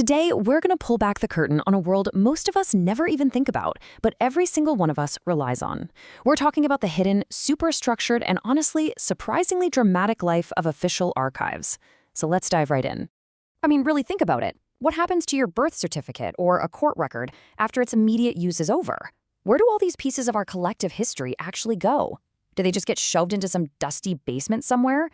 Today, we're going to pull back the curtain on a world most of us never even think about, but every single one of us relies on. We're talking about the hidden, super-structured, and honestly, surprisingly dramatic life of official archives. So let's dive right in. I mean, really think about it. What happens to your birth certificate or a court record after its immediate use is over? Where do all these pieces of our collective history actually go? Do they just get shoved into some dusty basement somewhere?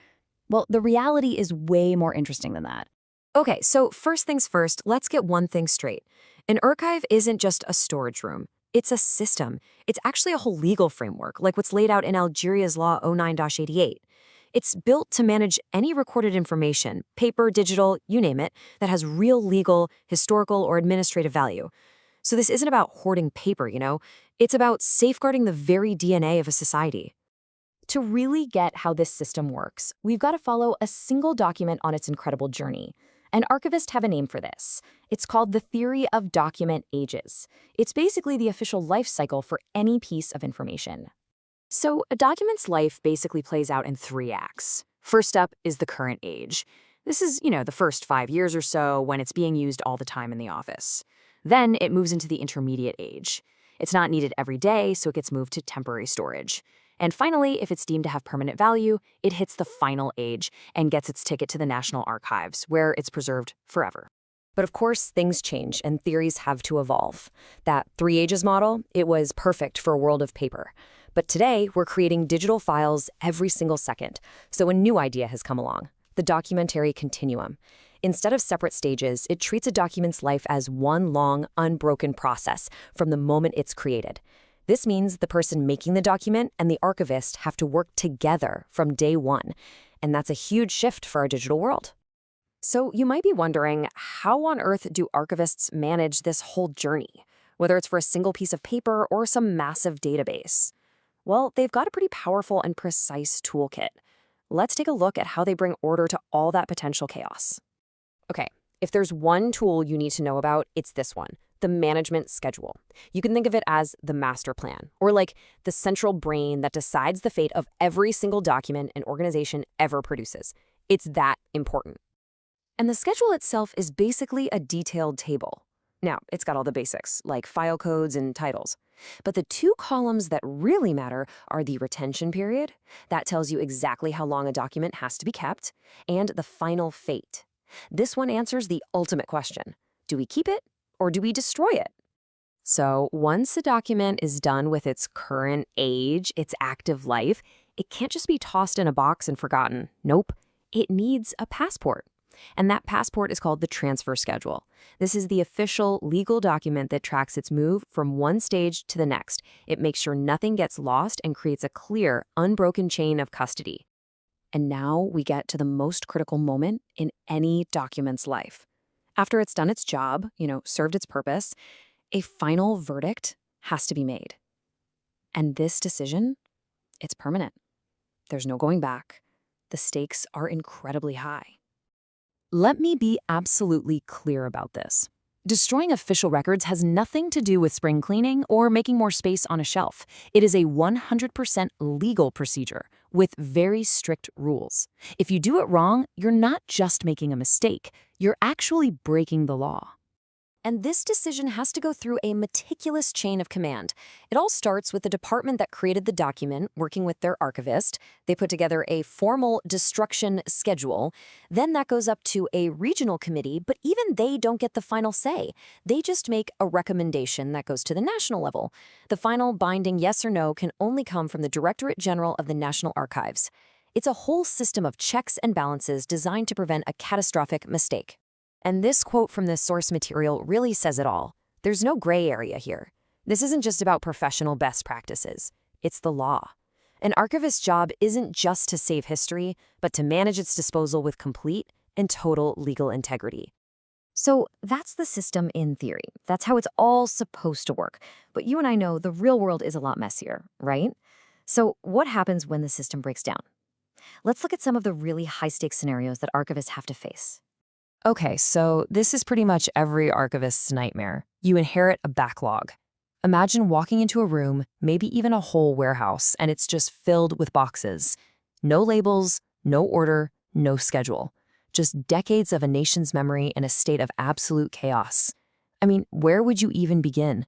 Well, the reality is way more interesting than that. Okay, so first things first, let's get one thing straight. An archive isn't just a storage room. It's a system. It's actually a whole legal framework, like what's laid out in Algeria's Law 09-88. It's built to manage any recorded information, paper, digital, you name it, that has real legal, historical, or administrative value. So this isn't about hoarding paper, It's about safeguarding the very DNA of a society. To really get how this system works, we've got to follow a single document on its incredible journey. And archivists have a name for this. It's called the theory of document ages. It's basically the official life cycle for any piece of information. So a document's life basically plays out in 3 acts. First up is the current age. This is, the first 5 years or so when it's being used all the time in the office. Then it moves into the intermediate age. It's not needed every day, so it gets moved to temporary storage. And finally, if it's deemed to have permanent value, it hits the final age and gets its ticket to the National Archives, where it's preserved forever. But of course, things change and theories have to evolve. That 3 ages model, it was perfect for a world of paper. But today, we're creating digital files every single second. So a new idea has come along, the documentary continuum. Instead of separate stages, it treats a document's life as one long, unbroken process from the moment it's created. This means the person making the document and the archivist have to work together from day one. And that's a huge shift for our digital world. So you might be wondering, how on earth do archivists manage this whole journey, whether it's for a single piece of paper or some massive database? Well, they've got a pretty powerful and precise toolkit. Let's take a look at how they bring order to all that potential chaos. Okay, if there's one tool you need to know about, it's this one. The management schedule. You can think of it as the master plan, or like the central brain that decides the fate of every single document an organization ever produces. It's that important. And the schedule itself is basically a detailed table. Now, it's got all the basics, like file codes and titles. But the 2 columns that really matter are the retention period, that tells you exactly how long a document has to be kept, and the final fate. This one answers the ultimate question. Do we keep it? Or do we destroy it? So once a document is done with its current age, its active life, it can't just be tossed in a box and forgotten. Nope, it needs a passport. And that passport is called the transfer schedule. This is the official legal document that tracks its move from one stage to the next. It makes sure nothing gets lost and creates a clear, unbroken chain of custody. And now we get to the most critical moment in any document's life. After it's done its job, served its purpose, a final verdict has to be made. And this decision, it's permanent. There's no going back. The stakes are incredibly high. Let me be absolutely clear about this. Destroying official records has nothing to do with spring cleaning or making more space on a shelf. It is a 100% legal procedure with very strict rules. If you do it wrong, you're not just making a mistake, you're actually breaking the law. And this decision has to go through a meticulous chain of command. It all starts with the department that created the document, working with their archivist. They put together a formal destruction schedule. Then that goes up to a regional committee, but even they don't get the final say. They just make a recommendation that goes to the national level. The final binding yes or no can only come from the Directorate General of the National Archives. It's a whole system of checks and balances designed to prevent a catastrophic mistake. And this quote from this source material really says it all. There's no gray area here. This isn't just about professional best practices. It's the law. An archivist's job isn't just to save history, but to manage its disposal with complete and total legal integrity. So that's the system in theory. That's how it's all supposed to work. But you and I know the real world is a lot messier, right? So what happens when the system breaks down? Let's look at some of the really high-stakes scenarios that archivists have to face. Okay, so this is pretty much every archivist's nightmare. You inherit a backlog. Imagine walking into a room, maybe even a whole warehouse, and it's just filled with boxes. No labels, no order, no schedule. just decades of a nation's memory in a state of absolute chaos. I mean, where would you even begin?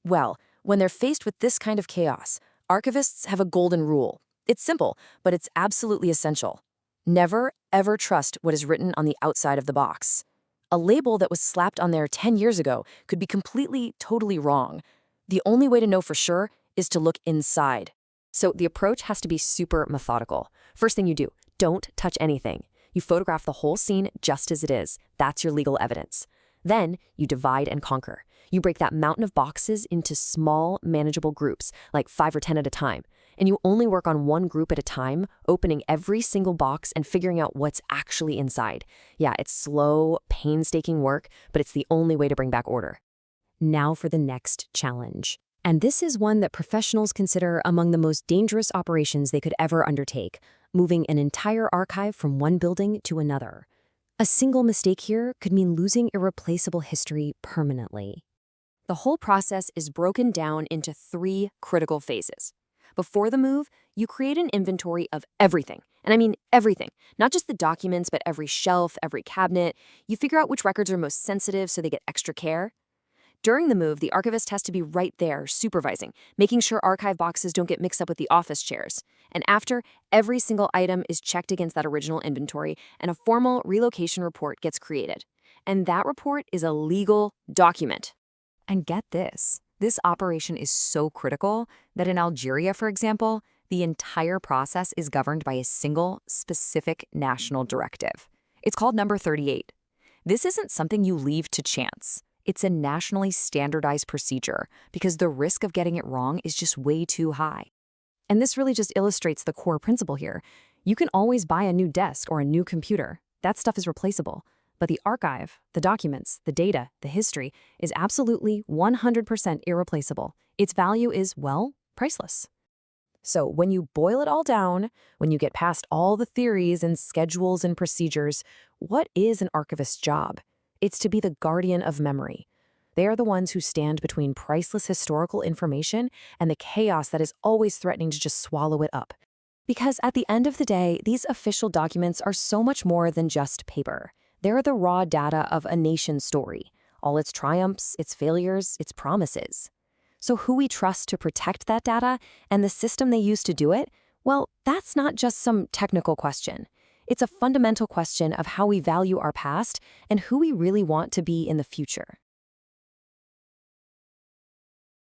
Well, when they're faced with this kind of chaos, archivists have a golden rule. It's simple, but it's absolutely essential. Never, ever trust what is written on the outside of the box. A label that was slapped on there 10 years ago could be completely, totally wrong. The only way to know for sure is to look inside. So the approach has to be super methodical. First thing you do, don't touch anything. You photograph the whole scene just as it is. That's your legal evidence. Then you divide and conquer. You break that mountain of boxes into small, manageable groups, like 5 or 10 at a time. And you only work on one group at a time, opening every single box and figuring out what's actually inside. Yeah, it's slow, painstaking work, but it's the only way to bring back order. Now for the next challenge. And this is one that professionals consider among the most dangerous operations they could ever undertake, moving an entire archive from one building to another. A single mistake here could mean losing irreplaceable history permanently. The whole process is broken down into 3 critical phases. Before the move, you create an inventory of everything. And I mean everything. Not just the documents, but every shelf, every cabinet. You figure out which records are most sensitive so they get extra care. During the move, the archivist has to be right there, supervising, making sure archive boxes don't get mixed up with the office chairs. And after, every single item is checked against that original inventory, and a formal relocation report gets created. And that report is a legal document. And get this. This operation is so critical that in Algeria, for example, the entire process is governed by a single, specific national directive. It's called Number 38. This isn't something you leave to chance. It's a nationally standardized procedure because the risk of getting it wrong is just way too high. And this really just illustrates the core principle here. You can always buy a new desk or a new computer. That stuff is replaceable. But the archive, the documents, the data, the history is absolutely 100% irreplaceable. Its value is, well, priceless. So when you boil it all down, when you get past all the theories and schedules and procedures, what is an archivist's job? It's to be the guardian of memory. They are the ones who stand between priceless historical information and the chaos that is always threatening to just swallow it up. Because at the end of the day, these official documents are so much more than just paper. They're the raw data of a nation's story, all its triumphs, its failures, its promises. So who we trust to protect that data and the system they use to do it, well, that's not just some technical question. It's a fundamental question of how we value our past and who we really want to be in the future.